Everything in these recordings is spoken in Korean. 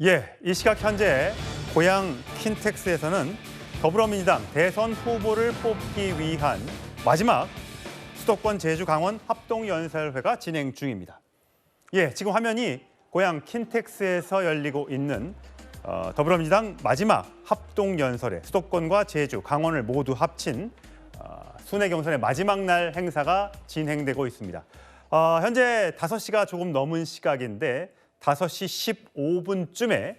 예, 이 시각 현재 고향 킨텍스에서는 더불어민주당 대선 후보를 뽑기 위한 마지막 수도권 제주 강원 합동연설회가 진행 중입니다. 예, 지금 화면이 고향 킨텍스에서 열리고 있는 더불어민주당 마지막 합동연설회, 수도권과 제주, 강원을 모두 합친 순회 경선의 마지막 날 행사가 진행되고 있습니다. 현재 5시가 조금 넘은 시각인데 5시 15분쯤에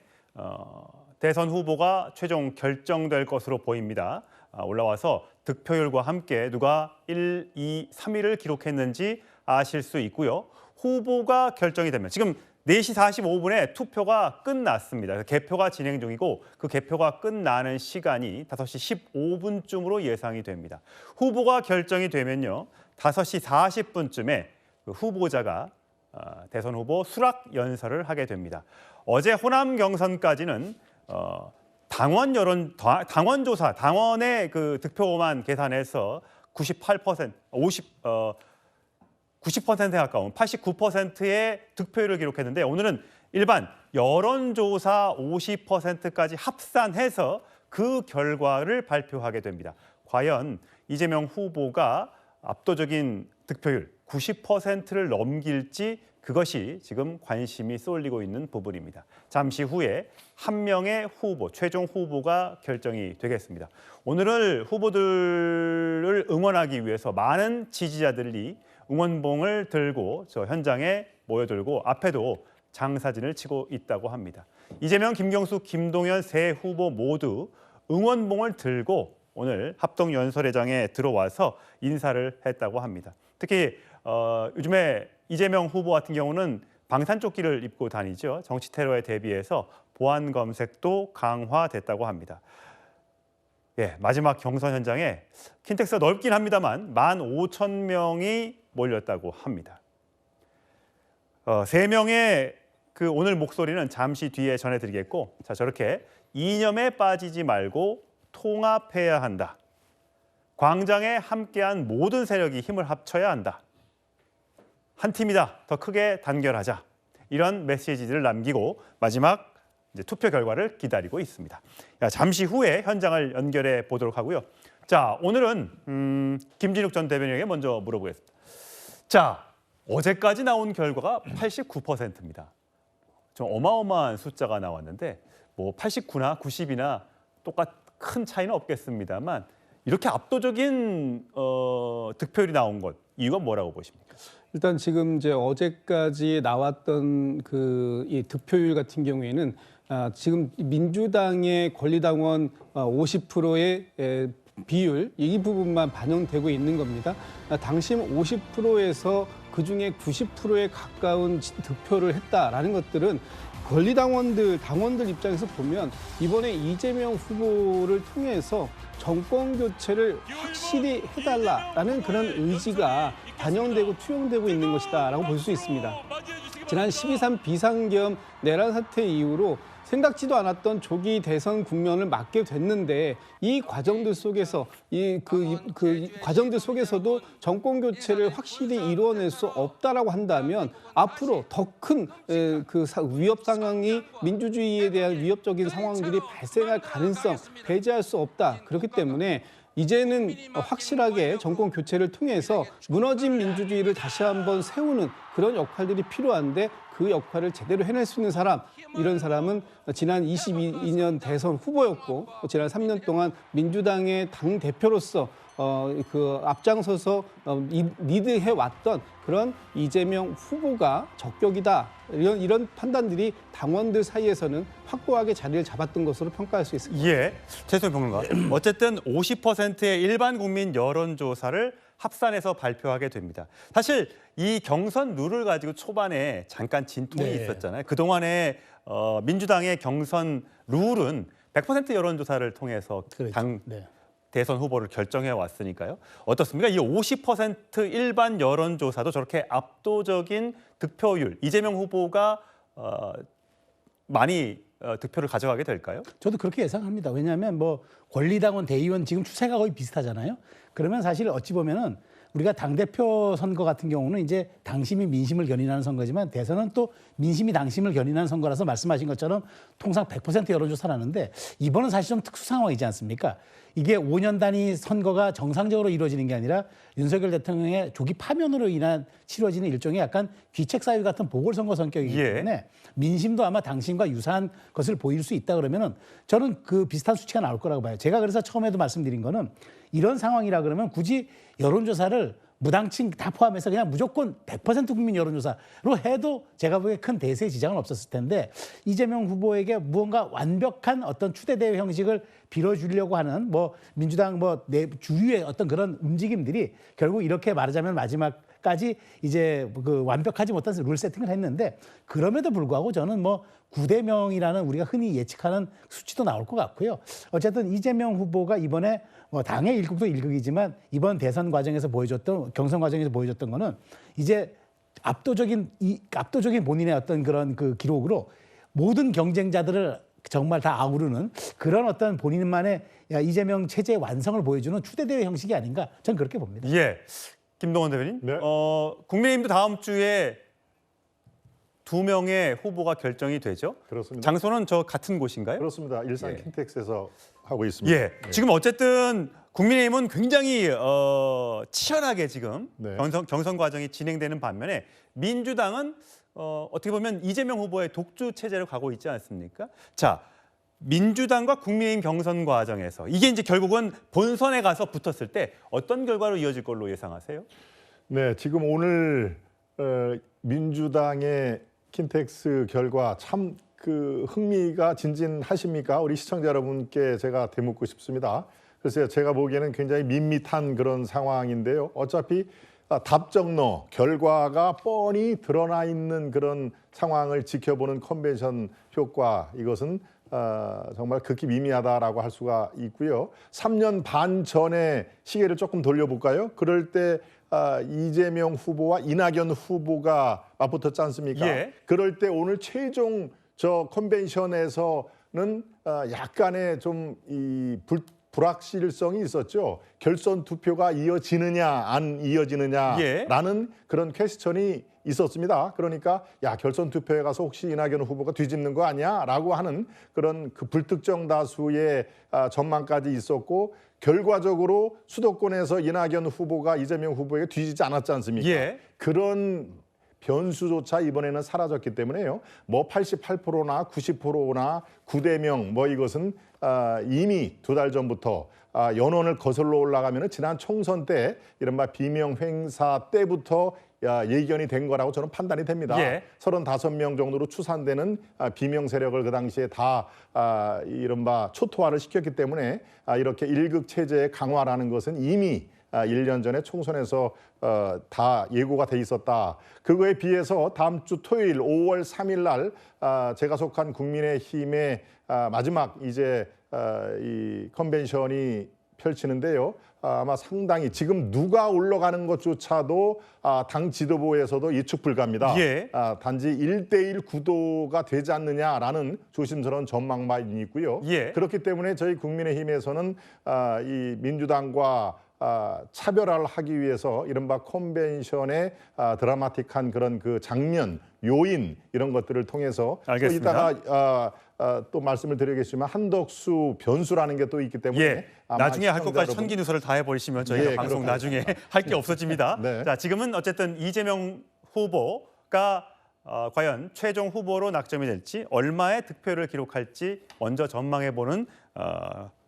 대선 후보가 최종 결정될 것으로 보입니다. 올라와서 득표율과 함께 누가 1, 2, 3위를 기록했는지 아실 수 있고요. 후보가 결정이 되면 지금 4시 45분에 투표가 끝났습니다. 개표가 진행 중이고 그 개표가 끝나는 시간이 5시 15분쯤으로 예상이 됩니다. 후보가 결정이 되면요. 5시 40분쯤에 그 후보자가 대선 후보 수락 연설을 하게 됩니다. 어제 호남 경선까지는 당원 조사, 당원의 그 득표만 계산해서 90%에 가까운 89%의 득표율을 기록했는데 오늘은 일반 여론조사 50%까지 합산해서 그 결과를 발표하게 됩니다. 과연 이재명 후보가 압도적인 득표율 90%를 넘길지 그것이 지금 관심이 쏠리고 있는 부분입니다. 잠시 후에 한 명의 후보, 최종 후보가 결정이 되겠습니다. 오늘은 후보들을 응원하기 위해서 많은 지지자들이 응원봉을 들고 저 현장에 모여들고 앞에도 장사진을 치고 있다고 합니다. 이재명, 김경수, 김동연 세 후보 모두 응원봉을 들고 오늘 합동연설회장에 들어와서 인사를 했다고 합니다. 특히 요즘에 이재명 후보 같은 경우는 방탄조끼를 입고 다니죠. 정치 테러에 대비해서 보안 검색도 강화됐다고 합니다. 예, 마지막 경선 현장에 킨텍스가 넓긴 합니다만 15,000명이 몰렸다고 합니다. 3명의 그 오늘 목소리는 잠시 뒤에 전해드리겠고, 자 저렇게 이념에 빠지지 말고 통합해야 한다. 광장에 함께한 모든 세력이 힘을 합쳐야 한다. 한 팀이다. 더 크게 단결하자. 이런 메시지들을 남기고 마지막 이제 투표 결과를 기다리고 있습니다. 잠시 후에 현장을 연결해 보도록 하고요. 자, 오늘은 김진욱 전 대변인에게 먼저 물어보겠습니다. 자, 어제까지 나온 결과가 89%입니다. 좀 어마어마한 숫자가 나왔는데 뭐 89나 90이나 큰 차이는 없겠습니다만 이렇게 압도적인 득표율이 나온 것 이유가 뭐라고 보십니까? 일단 지금 이제 어제까지 나왔던 이 득표율 같은 경우에는 지금 민주당의 권리당원 50%의 비율 이 부분만 반영되고 있는 겁니다. 당심 50%에서 그중에 90%에 가까운 득표를 했다라는 것들은 당원들 입장에서 보면 이번에 이재명 후보를 통해서 정권 교체를 확실히 해달라라는 그런 의지가 반영되고 투영되고 있는 것이다라고 볼 수 있습니다. 지난 12.3 비상겸 내란 사태 이후로 생각지도 않았던 조기 대선 국면을 맞게 됐는데 이 과정들 속에서 과정들 속에서도 정권 교체를 확실히 이루어낼 수 없다라고 한다면 앞으로 더 큰 위협 상황이 민주주의에 대한 위협적인 상황들이 발생할 가능성 배제할 수 없다. 그렇기 때문에 이제는 확실하게 정권 교체를 통해서 무너진 민주주의를 다시 한번 세우는 그런 역할들이 필요한데 그 역할을 제대로 해낼 수 있는 사람, 이런 사람은 지난 22년 대선 후보였고 지난 3년 동안 민주당의 당 대표로서 앞장서서 리드해 왔던 그런 이재명 후보가 적격이다. 이런 판단들이 당원들 사이에서는 확고하게 자리를 잡았던 것으로 평가할 수 있습니다. 예, 최수영 평론가. 어쨌든 50%의 일반 국민 여론조사를 합산해서 발표하게 됩니다. 사실 이 경선 룰을 가지고 초반에 잠깐 진통이 있었잖아요. 그동안에 민주당의 경선 룰은 100% 여론조사를 통해서 그렇죠. 대선 후보를 결정해 왔으니까요. 어떻습니까? 이 50% 일반 여론조사도 저렇게 압도적인 득표율, 이재명 후보가 많이 득표를 가져가게 될까요? 저도 그렇게 예상합니다. 왜냐하면 권리당원 대의원 지금 추세가 거의 비슷하잖아요. 그러면 사실 어찌 보면은 우리가 당대표 선거 같은 경우는 이제 당심이 민심을 견인하는 선거지만 대선은 또 민심이 당심을 견인하는 선거라서 말씀하신 것처럼 통상 100% 여론조사라는데 이번은 사실 좀 특수 상황이지 않습니까? 이게 5년 단위 선거가 정상적으로 이루어지는 게 아니라 윤석열 대통령의 조기 파면으로 인한 치러지는 일종의 약간 귀책사유 같은 보궐선거 성격이기 때문에 민심도 아마 당심과 유사한 것을 보일 수 있다 그러면은 저는 그 비슷한 수치가 나올 거라고 봐요. 제가 그래서 처음에도 말씀드린 거는 이런 상황이라 그러면 굳이 여론조사를 무당층 다 포함해서 그냥 무조건 100% 국민 여론조사로 해도 제가 보기에 큰 대세의 지장은 없었을 텐데 이재명 후보에게 무언가 완벽한 어떤 추대대회 형식을 빌어주려고 하는 뭐 민주당 내 주류의 어떤 그런 움직임들이 결국 이렇게 말하자면 마지막까지 이제 그 완벽하지 못한 룰 세팅을 했는데 그럼에도 불구하고 저는 뭐 9대 명이라는 우리가 흔히 예측하는 수치도 나올 것 같고요. 어쨌든 이재명 후보가 이번에 뭐 당의 일극도 일극이지만 이번 대선 과정에서 보여줬던 경선 과정에서 보여줬던 거는 이제 압도적인 본인의 어떤 그런 그 기록으로 모든 경쟁자들을 정말 다 아우르는 그런 어떤 본인만의 이재명 체제의 완성을 보여주는 추대대회 형식이 아닌가 저는 그렇게 봅니다. 예, 김동원 대변인. 네. 국민의힘도 다음 주에 2명의 후보가 결정이 되죠. 그렇습니다. 장소는 저 같은 곳인가요? 그렇습니다. 일산 킨텍스에서 하고 있습니다. 예. 지금 어쨌든 국민의힘은 굉장히 치열하게 지금 네. 경선 과정이 진행되는 반면에 민주당은 어떻게 보면 이재명 후보의 독주 체제를 가고 있지 않습니까? 자, 민주당과 국민의힘 경선 과정에서 이게 이제 결국은 본선에 가서 붙었을 때 어떤 결과로 이어질 걸로 예상하세요? 네, 지금 오늘 민주당의 킨텍스 결과 참 그 흥미가 진진하십니까? 우리 시청자 여러분께 제가 되묻고 싶습니다. 글쎄요, 제가 보기에는 굉장히 밋밋한 그런 상황인데요. 어차피 답정너 결과가 뻔히 드러나 있는 그런 상황을 지켜보는 컨벤션 효과 이것은 정말 극히 미미하다라고 할 수가 있고요. 3년 반 전에 시계를 조금 돌려볼까요? 그럴 때 이재명 후보와 이낙연 후보가 맞붙었지 않습니까? 예. 그럴 때 오늘 최종 저 컨벤션에서는 약간의 좀 이 불확실성이 있었죠. 결선 투표가 이어지느냐 안 이어지느냐라는 그런 퀘스천이 있었습니다. 그러니까 결선 투표에 가서 혹시 이낙연 후보가 뒤집는 거 아니야라고 하는 그런 그 불특정 다수의 전망까지 있었고 결과적으로 수도권에서 이낙연 후보가 이재명 후보에게 뒤지지 않았지 않습니까? 예. 그런 변수조차 이번에는 사라졌기 때문에요. 뭐 88%나 90%나 9대 명 뭐 이것은 이미 2달 전부터 연원을 거슬러 올라가면 지난 총선 때 이른바 비명 행사 때부터 예견이 된 거라고 저는 판단이 됩니다. 예. 35명 정도로 추산되는 비명 세력을 그 당시에 다 이른바 초토화를 시켰기 때문에 이렇게 일극 체제의 강화라는 것은 이미 1년 전에 총선에서 다 예고가 돼 있었다. 그거에 비해서 다음 주 토요일 5월 3일 날 제가 속한 국민의힘의 마지막 이제 이 컨벤션이 펼치는데요. 아마 상당히 지금 누가 올라가는 것조차도 당 지도부에서도 예측 불가입니다. 예. 단지 1대1 구도가 되지 않느냐라는 조심스러운 전망만 있고요. 예. 그렇기 때문에 저희 국민의힘에서는 이 민주당과 차별화를 하기 위해서 이른바 컨벤션의 드라마틱한 그런 그 장면, 요인 이런 것들을 통해서 알겠습니다. 또 이따가 또 말씀을 드리겠지만 한덕수 변수라는 게 또 있기 때문에 예, 나중에 할 것까지 여러분, 천기누설을 다 해버리시면 저희가 예, 방송 그렇군요. 나중에 할 게 없어집니다. 네. 자, 지금은 어쨌든 이재명 후보가 과연 최종 후보로 낙점이 될지 얼마의 득표를 기록할지 먼저 전망해보는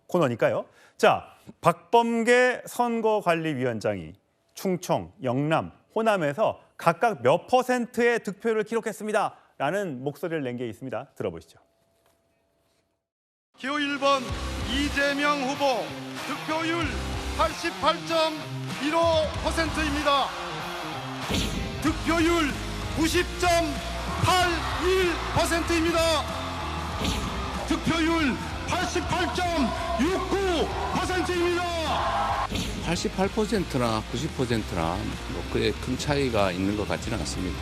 코너니까요. 자, 박범계 선거관리위원장이 충청, 영남, 호남에서 각각 몇 %의 득표를 기록했습니다. 라는 목소리를 낸 게 있습니다. 들어보시죠. 기호 1번 이재명 후보 득표율 88.15%입니다. 득표율 90.81%입니다. 득표율 88.69%입니다. 88%나 90%나 뭐 그에 큰 차이가 있는 것 같지는 않습니다.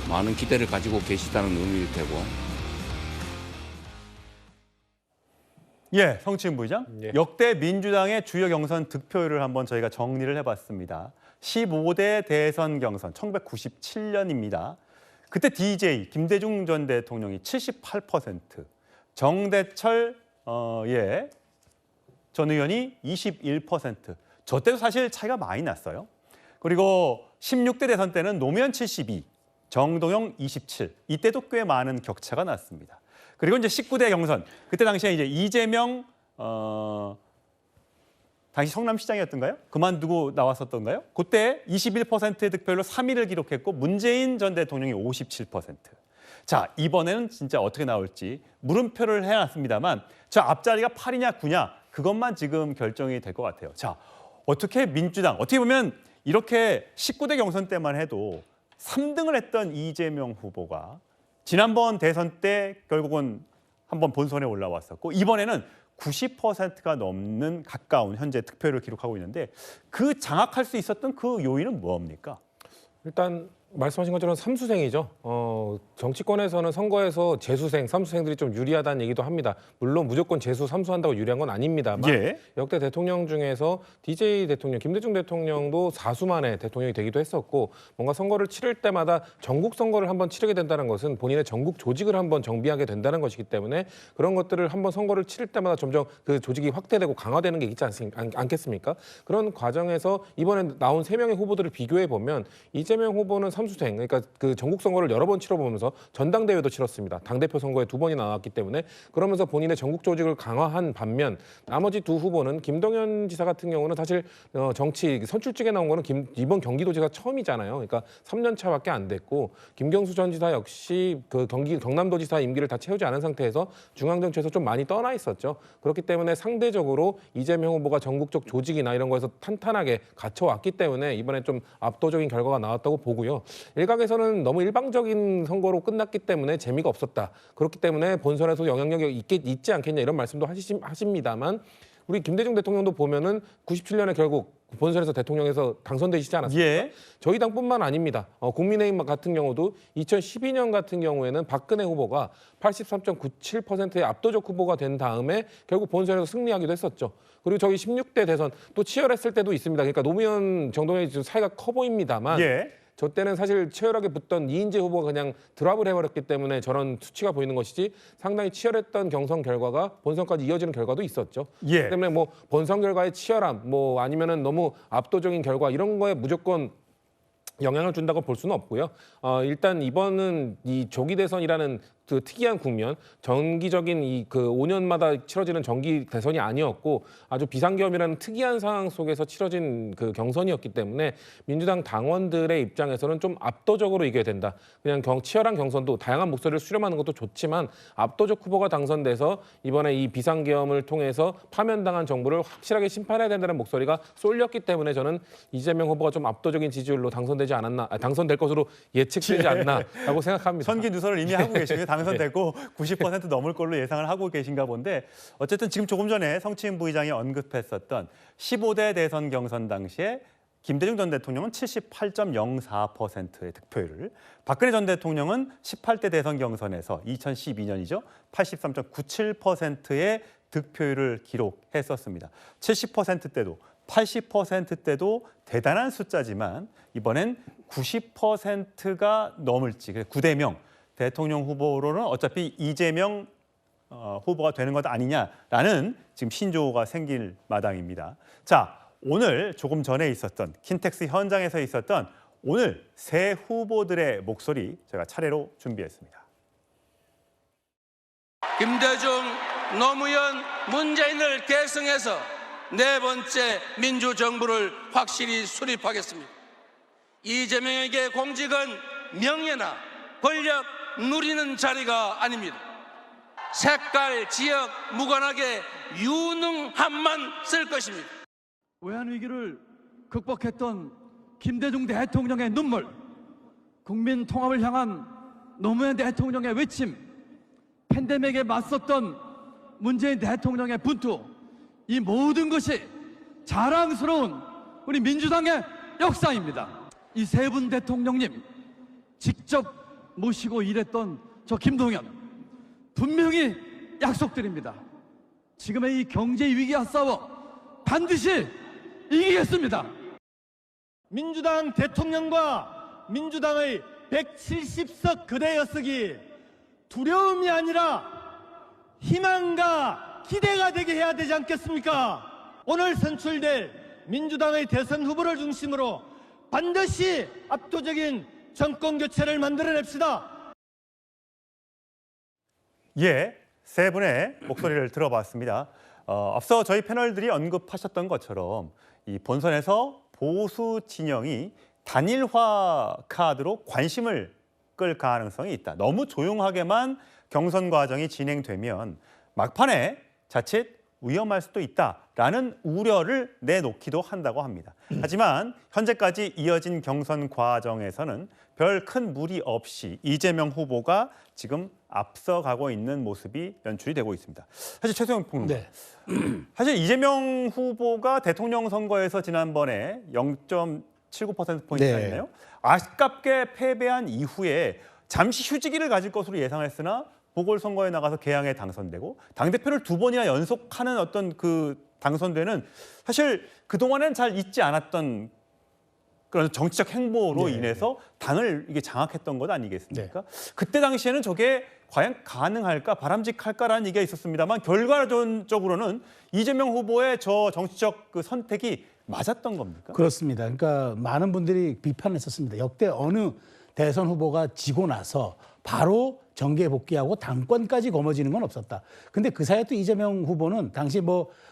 많은 기대를 가지고 계시다는 의미일 테고. 예, 성치은 부의장. 예. 역대 민주당의 주요 경선 득표율을 한번 저희가 정리를 해봤습니다. 15대 대선 경선 1997년입니다. 그때 DJ 김대중 전 대통령이 78%, 정대철 전 의원이 21%. 저 때도 사실 차이가 많이 났어요. 그리고 16대 대선 때는 노무현 72, 정동영 27. 이때도 꽤 많은 격차가 났습니다. 그리고 이제 19대 경선. 그때 당시에 이제 이재명 당시 성남시장이었던가요? 그만두고 나왔었던가요? 그때 21%의 득표율로 3위를 기록했고 문재인 전 대통령이 57%. 자, 이번에는 진짜 어떻게 나올지 물음표를 해놨습니다만 저 앞자리가 8이냐 9냐 그것만 지금 결정이 될 것 같아요. 자, 어떻게 민주당, 어떻게 보면 이렇게 19대 경선 때만 해도 3등을 했던 이재명 후보가 지난번 대선 때 결국은 한번 본선에 올라왔었고 이번에는 90%가 넘는 가까운 현재 득표율을 기록하고 있는데 그 장악할 수 있었던 그 요인은 뭡니까? 일단 말씀하신 것처럼 삼수생이죠. 정치권에서는 선거에서 재수생, 삼수생들이 좀 유리하다는 얘기도 합니다. 물론 무조건 재수, 삼수한다고 유리한 건 아닙니다만 예. 역대 대통령 중에서 DJ 대통령, 김대중 대통령도 4수 만에 대통령이 되기도 했었고 뭔가 선거를 치를 때마다 전국 선거를 한번 치르게 된다는 것은 본인의 전국 조직을 한번 정비하게 된다는 것이기 때문에 그런 것들을 한번 선거를 치를 때마다 점점 그 조직이 확대되고 강화되는 게 있지 않겠습니까? 그런 과정에서 이번에 나온 3명의 후보들을 비교해 보면 이재명 후보는 삼수생, 그러니까 그 전국 선거를 여러 번 치러보면서 전당대회도 치렀습니다. 당대표 선거에 2번이 나왔기 때문에 그러면서 본인의 전국 조직을 강화한 반면 나머지 두 후보는 김동연 지사 같은 경우는 사실 정치 선출직에 나온 거는 이번 경기도지사 처음이잖아요. 그러니까 3년 차밖에 안 됐고 김경수 전 지사 역시 그 경남도지사 임기를 다 채우지 않은 상태에서 중앙정치에서 좀 많이 떠나 있었죠. 그렇기 때문에 상대적으로 이재명 후보가 전국적 조직이나 이런 거에서 탄탄하게 갖춰왔기 때문에 이번에 좀 압도적인 결과가 나왔다고 보고요. 일각에서는 너무 일방적인 선거로 끝났기 때문에 재미가 없었다. 그렇기 때문에 본선에서 영향력이 있지 않겠냐 이런 말씀도 하십니다만 우리 김대중 대통령도 보면은 97년에 결국 본선에서 대통령에서 당선되시지 않았습니까? 예. 저희 당뿐만 아닙니다. 국민의힘 같은 경우도 2012년 같은 경우에는 박근혜 후보가 83.97%의 압도적 후보가 된 다음에 결국 본선에서 승리하기도 했었죠. 그리고 저희 16대 대선 또 치열했을 때도 있습니다. 그러니까 노무현 정동영이 좀 사이가 커 보입니다만 예. 저 때는 사실 치열하게 붙던 이인재 후보가 그냥 드랍을 해버렸기 때문에 저런 수치가 보이는 것이지 상당히 치열했던 경선 결과가 본선까지 이어지는 결과도 있었죠. 예. 그렇기 때문에 뭐 본선 결과의 치열함, 뭐 아니면은 너무 압도적인 결과 이런 거에 무조건 영향을 준다고 볼 수는 없고요. 일단 이번은 이 조기 대선이라는 그 특이한 국면, 정기적인 이 그 5년마다 치러지는 정기 대선이 아니었고 아주 비상겸이라는 특이한 상황 속에서 치러진 그 경선이었기 때문에 민주당 당원들의 입장에서는 좀 압도적으로 이겨야 된다. 그냥 치열한 경선도 다양한 목소리를 수렴하는 것도 좋지만 압도적 후보가 당선돼서 이번에 이 비상겸을 통해서 파면당한 정부를 확실하게 심판해야 된다는 목소리가 쏠렸기 때문에 저는 이재명 후보가 좀 압도적인 지지율로 당선될 것으로 예측되지 않나라고 생각합니다. 선기 누설을 이미 하고 계시고요. 당선되고 90% 넘을 걸로 예상을 하고 계신가 본데 어쨌든 지금 조금 전에 성치인 부의장이 언급했었던 15대 대선 경선 당시에 김대중 전 대통령은 78.04%의 득표율을, 박근혜 전 대통령은 18대 대선 경선에서 2012년이죠. 83.97%의 득표율을 기록했었습니다. 70%대도 80%대도 대단한 숫자지만 이번엔 90%가 넘을지 9대 0 대통령 후보로는 어차피 이재명 후보가 되는 것 아니냐라는 지금 신조어가 생길 마당입니다. 자, 오늘 조금 전에 있었던 킨텍스 현장에서 있었던 오늘 세 후보들의 목소리 제가 차례로 준비했습니다. 김대중, 노무현, 문재인을 계승해서 네 번째 민주정부를 확실히 수립하겠습니다. 이재명에게 공직은 명예나 권력 누리는 자리가 아닙니다. 색깔, 지역 무관하게 유능함만 쓸 것입니다. 외환위기를 극복했던 김대중 대통령의 눈물, 국민 통합을 향한 노무현 대통령의 외침, 팬데믹에 맞섰던 문재인 대통령의 분투, 이 모든 것이 자랑스러운 우리 민주당의 역사입니다. 이 세 분 대통령님 직접 모시고 일했던 저 김동연 분명히 약속드립니다. 지금의 이 경제 위기와 싸워 반드시 이기겠습니다. 민주당 대통령과 민주당의 170석 그대 엿쓰기 두려움이 아니라 희망과 기대가 되게 해야 되지 않겠습니까? 오늘 선출될 민주당의 대선 후보를 중심으로 반드시 압도적인 정권 교체를 만들어냅시다. 예, 세 분의 목소리를 들어봤습니다. 앞서 저희 패널들이 언급하셨던 것처럼 이 본선에서 보수 진영이 단일화 카드로 관심을 끌 가능성이 있다. 너무 조용하게만 경선 과정이 진행되면 막판에 자칫 위험할 수도 있다라는 우려를 내놓기도 한다고 합니다. 하지만 현재까지 이어진 경선 과정에서는 별 큰 무리 없이 이재명 후보가 지금 앞서가고 있는 모습이 연출이 되고 있습니다. 사실 최소영 평론가, 사실 이재명 후보가 대통령 선거에서 지난번에 0.79%포인트 차이네요. 아깝게 패배한 이후에 잠시 휴지기를 가질 것으로 예상했으나 보궐선거에 나가서 개항에 당선되고 당대표를 2번이나 연속하는 어떤 그 당선되는 사실 그동안은 잘 잊지 않았던 그런 정치적 행보로 인해서 당을 이게 장악했던 것 아니겠습니까? 그때 당시에는 저게 과연 가능할까, 바람직할까라는 얘기가 있었습니다만 결과적으로는 이재명 후보의 저 정치적 그 선택이 맞았던 겁니까? 그렇습니다. 그러니까 많은 분들이 비판했었습니다. 역대 어느 대선 후보가 지고 나서 바로 정계에 복귀하고 당권까지 거머쥐는 건 없었다. 근데 그 사이에 또 이재명 후보는 당시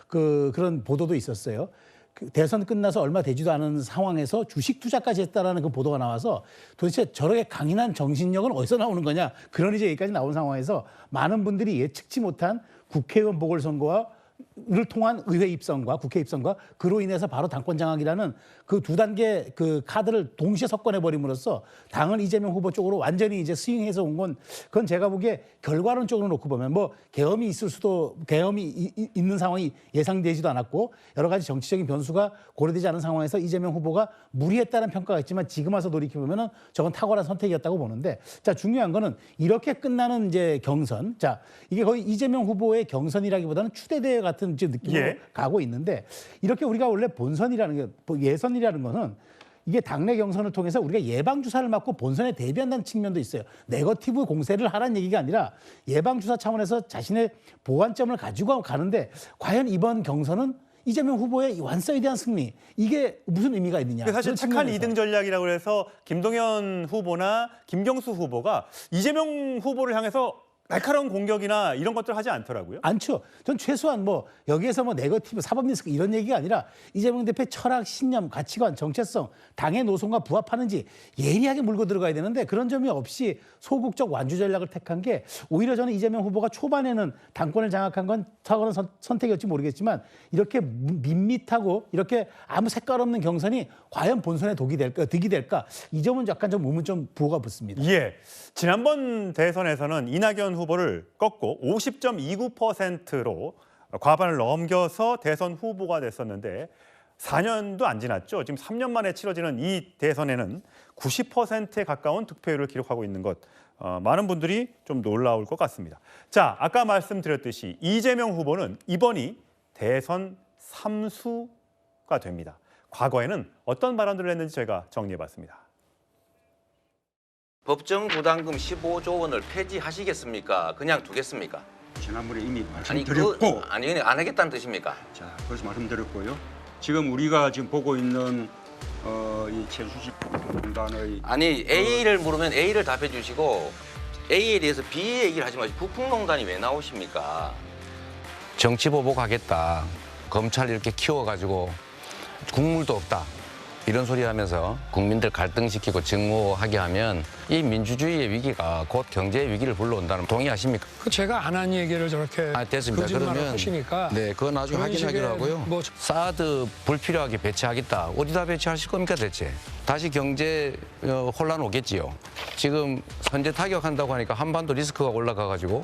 그런 보도도 있었어요. 그 대선 끝나서 얼마 되지도 않은 상황에서 주식 투자까지 했다라는 그 보도가 나와서 도대체 저렇게 강인한 정신력은 어디서 나오는 거냐, 그런 이제 얘기까지 나온 상황에서 많은 분들이 예측치 못한 국회의원 보궐선거를 통한 의회 입성과 국회 입성과 그로 인해서 바로 당권 장악이라는 그 2단계 그 카드를 동시에 섞어내 버림으로써 당을 이재명 후보 쪽으로 완전히 이제 스윙해서 온 건, 그건 제가 보기에 결과론적으로 놓고 보면 계엄이 있을 수도, 계엄이 있는 상황이 예상되지도 않았고 여러 가지 정치적인 변수가 고려되지 않은 상황에서 이재명 후보가 무리했다는 평가가 있지만 지금 와서 돌이켜보면은 저건 탁월한 선택이었다고 보는데, 자, 중요한 거는 이렇게 끝나는 이제 경선, 자, 이게 거의 이재명 후보의 경선이라기보다는 추대대회 같은 이제 느낌으로 가고 있는데, 이렇게 우리가 원래 본선이라는 게, 예선이라는 거는 이게 당내 경선을 통해서 우리가 예방주사를 맞고 본선에 대비한다는 측면도 있어요. 네거티브 공세를 하라는 얘기가 아니라 예방주사 차원에서 자신의 보완점을 가지고 가는데, 과연 이번 경선은 이재명 후보의 완성에 대한 승리, 이게 무슨 의미가 있느냐. 사실 착한 2등 전략이라고 해서 김동연 후보나 김경수 후보가 이재명 후보를 향해서 날카로운 공격이나 이런 것들 하지 않더라고요. 않죠. 전 최소한 여기에서 네거티브, 사법 리스크 이런 얘기가 아니라 이재명 대표의 철학, 신념, 가치관, 정체성, 당의 노선과 부합하는지 예리하게 물고 들어가야 되는데 그런 점이 없이 소극적 완주 전략을 택한 게 오히려 저는 이재명 후보가 초반에는 당권을 장악한 건 탁월한 선택이었지 모르겠지만 이렇게 밋밋하고 이렇게 아무 색깔 없는 경선이 과연 본선에 득이 될까? 이 점은 약간 좀 의문점 부호가 붙습니다. 예, 지난번 대선에서는 이낙연 후보를 꺾고 50.29%로 과반을 넘겨서 대선 후보가 됐었는데 4년도 안 지났죠. 지금 3년 만에 치러지는 이 대선에는 90%에 가까운 득표율을 기록하고 있는 것, 많은 분들이 좀 놀라울 것 같습니다. 자, 아까 말씀드렸듯이 이재명 후보는 이번이 대선 3수가 됩니다. 과거에는 어떤 발언들을 했는지 저희가 정리해봤습니다. 법정 부담금 15조 원을 폐지하시겠습니까? 그냥 두겠습니까? 지난번에 이미 말씀드렸고 안 하겠다는 뜻입니까? 자, 그래서 말씀드렸고요. 지금 우리가 지금 보고 있는 이 최수식 농단의 A를 물으면 A를 답해 주시고 A에 대해서 B 얘기를 하지 마시고 북풍농단이 왜 나오십니까? 정치 보복하겠다. 검찰 이렇게 키워가지고 국물도 없다. 이런 소리 하면서 국민들 갈등시키고 증오하게 하면 이 민주주의의 위기가 곧 경제의 위기를 불러온다는 동의하십니까? 제가 안 한 얘기를 저렇게 됐습니다. 그러면 하시니까 네, 그건 나중에 확인하기로 하고요. 사드 불필요하게 배치하겠다. 어디다 배치하실 겁니까 대체? 다시 경제 혼란 오겠지요. 지금 현재 타격한다고 하니까 한반도 리스크가 올라가가지고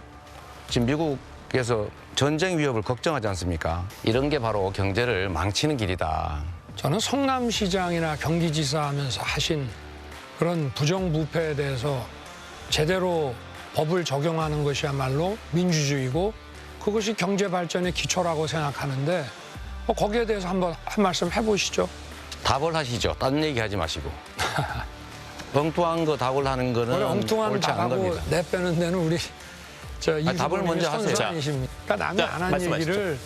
지금 미국에서 전쟁 위협을 걱정하지 않습니까? 이런 게 바로 경제를 망치는 길이다. 저는 성남시장이나 경기지사 하면서 하신 그런 부정부패에 대해서 제대로 법을 적용하는 것이야말로 민주주의고 그것이 경제 발전의 기초라고 생각하는데 거기에 대해서 한번 한 말씀 해보시죠. 답을 하시죠. 딴 얘기하지 마시고. 엉뚱한 거 답을 하는 거는 원래 엉뚱한 옳지 않은 답하고 겁니다. 내빼는 데는 우리 답을 먼저 하세요. 아니십니까? 남이 안 한 얘기를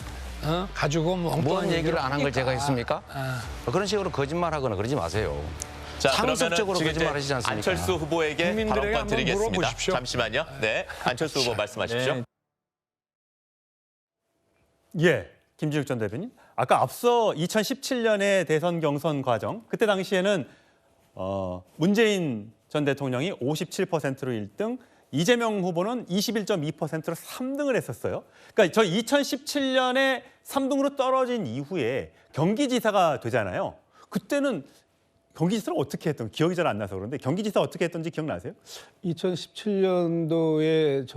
가지고 뭐 엉뚱한 뭔 얘기를 안 한 걸 제가 하니까. 했습니까? 그런 식으로 거짓말하거나 그러지 마세요. 자, 상습적으로 그러면은 지금 거짓말하시지 않습니까? 안철수 후보에게 국민들에게 발언권 한번 드리겠습니다. 물어보십시오. 잠시만요. 네, 안철수 후보 말씀하십시오. 네. 예, 김진욱 전 대표님. 아까 앞서 2017년의 대선 경선 과정, 그때 당시에는 문재인 전 대통령이 57%로 1등, 이재명 후보는 21.2%로 3등을 했었어요. 그러니까 저 2017년에 3등으로 떨어진 이후에 경기지사가 되잖아요. 그때는 경기지사를 어떻게 했던 기억이 잘 안 나서 그런데 경기지사 어떻게 했던지 기억나세요? 2017년도에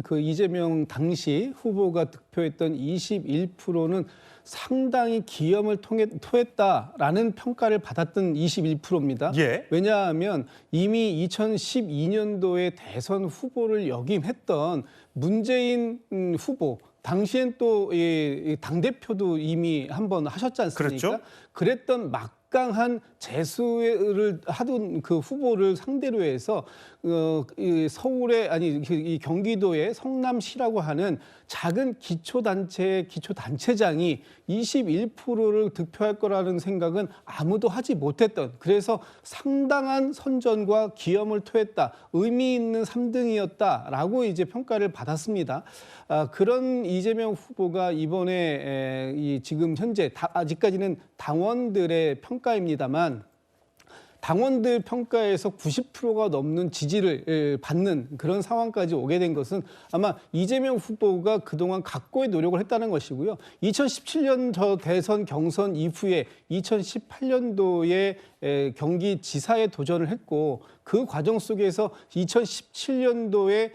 그 이재명 당시 후보가 득표했던 21%는 상당히 기염을 토했다라는 평가를 받았던 21%입니다. 예. 왜냐하면 이미 2012년도에 대선 후보를 역임했던 문재인 후보, 당시엔 또 당대표도 이미 한번 하셨지 않습니까? 그렇죠. 그랬던 막강한 재수를 하던 그 후보를 상대로 해서 이 서울의 이 경기도의 성남시라고 하는 작은 기초단체장이 21%를 득표할 거라는 생각은 아무도 하지 못했던, 그래서 상당한 선전과 기염을 토했다, 의미 있는 3등이었다라고 이제 평가를 받았습니다. 그런 이재명 후보가 이번에 지금 현재 아직까지는 당원들의 평가입니다만 당원들 평가에서 90%가 넘는 지지를 받는 그런 상황까지 오게 된 것은 아마 이재명 후보가 그동안 각고의 노력을 했다는 것이고요. 2017년 저 대선 경선 이후에 2018년도에 경기지사에 도전을 했고 그 과정 속에서 2017년도에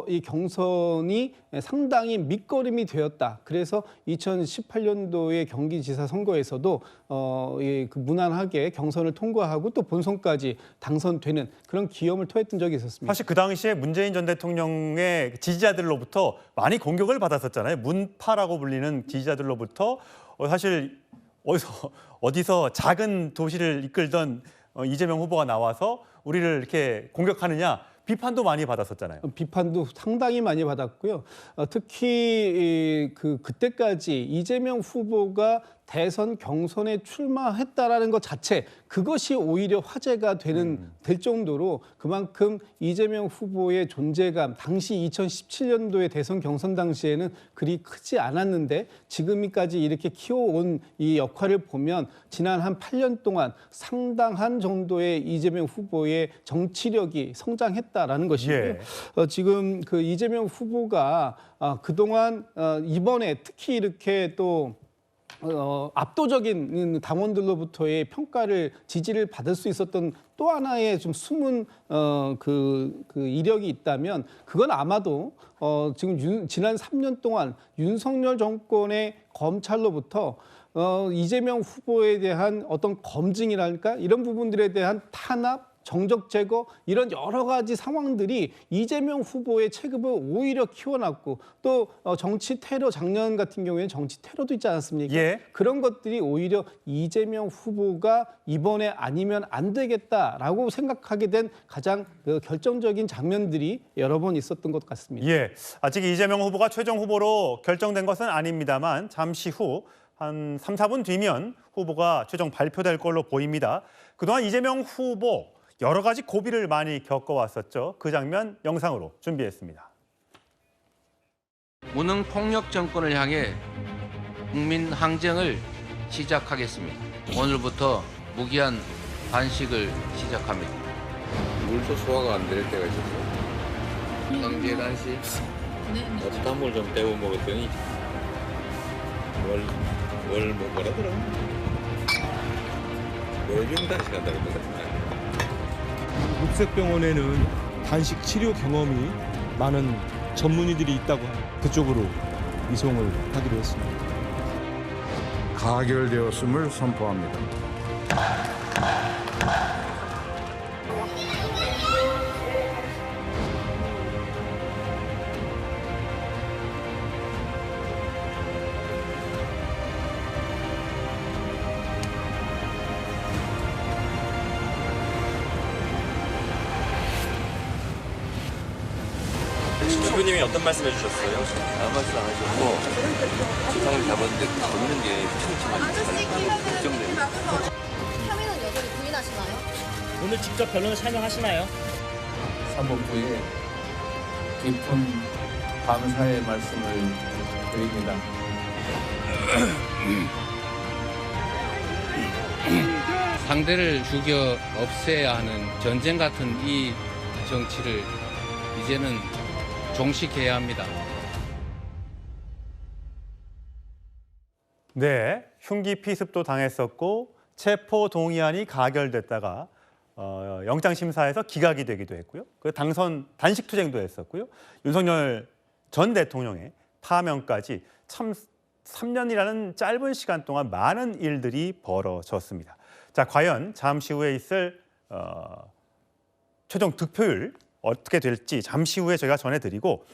이 경선이 상당히 밑거름이 되었다. 그래서 2018년도의 경기지사 선거에서도 무난하게 경선을 통과하고 또 본선까지 당선되는 그런 기염을 토했던 적이 있었습니다. 사실 그 당시에 문재인 전 대통령의 지지자들로부터 많이 공격을 받았었잖아요. 문파라고 불리는 지지자들로부터 사실 어디서 작은 도시를 이끌던 이재명 후보가 나와서 우리를 이렇게 공격하느냐, 비판도 많이 받았었잖아요. 비판도 상당히 많이 받았고요. 특히 그때까지 이재명 후보가 대선 경선에 출마했다라는 것 자체, 그것이 오히려 화제가 될 정도로 그만큼 이재명 후보의 존재감, 당시 2017년도의 대선 경선 당시에는 그리 크지 않았는데 지금까지 이렇게 키워온 이 역할을 보면 지난 한 8년 동안 상당한 정도의 이재명 후보의 정치력이 성장했다라는 것이고요. 예. 지금 그 이재명 후보가 그동안 이번에 특히 이렇게 또 압도적인 당원들로부터의 지지를 받을 수 있었던 또 하나의 좀 숨은 그 이력이 있다면 그건 아마도 지금 지난 3년 동안 윤석열 정권의 검찰로부터 이재명 후보에 대한 어떤 검증이랄까 이런 부분들에 대한 탄압, 정적 제거 이런 여러 가지 상황들이 이재명 후보의 체급을 오히려 키워놨고 또 정치 테러, 작년 같은 경우에는 정치 테러도 있지 않았습니까? 예. 그런 것들이 오히려 이재명 후보가 이번에 아니면 안 되겠다라고 생각하게 된 가장 결정적인 장면들이 여러 번 있었던 것 같습니다. 예, 아직 이재명 후보가 최종 후보로 결정된 것은 아닙니다만 잠시 후 한 3, 4분 뒤면 후보가 최종 발표될 걸로 보입니다. 그동안 이재명 후보 여러 가지 고비를 많이 겪어왔었죠. 그 장면 영상으로 준비했습니다. 무능 폭력 정권을 향해 국민 항쟁을 시작하겠습니다. 오늘부터 무기한 단식을 시작합니다. 물도 소화가 안 될 때가 있었어요. 강제 단식. 어떤 물 좀 때워 먹었더니 뭘 뭐라더라? 월병 단식한다고 그러더라고요. 녹색병원에는 단식 치료 경험이 많은 전문의들이 있다고 그쪽으로 이송을 하기로 했습니다. 가결되었음을 선포합니다. 대표님이 어떤 말씀 해주셨어요? 아무 말씀 안 하셨고 수상을 잡았는데 걷는 게 춤추만 걱정돼요. 혐의는 여전히 부인하시나요? 오늘 직접 변론을 설명하시나요? 사법부에 깊은 감사의 말씀을 드립니다. 상대를 죽여 없애야 하는 전쟁 같은 이 정치를 이제는 종식해야 합니다. 네, 흉기 피습도 당했었고 체포 동의안이 가결됐다가 영장 심사에서 기각이 되기도 했고요. 그 당선 단식 투쟁도 했었고요. 윤석열 전 대통령의 파면까지 참 3년이라는 짧은 시간 동안 많은 일들이 벌어졌습니다. 자, 과연 잠시 후에 있을 최종 득표율 어떻게 될지 잠시 후에 저희가 전해드리고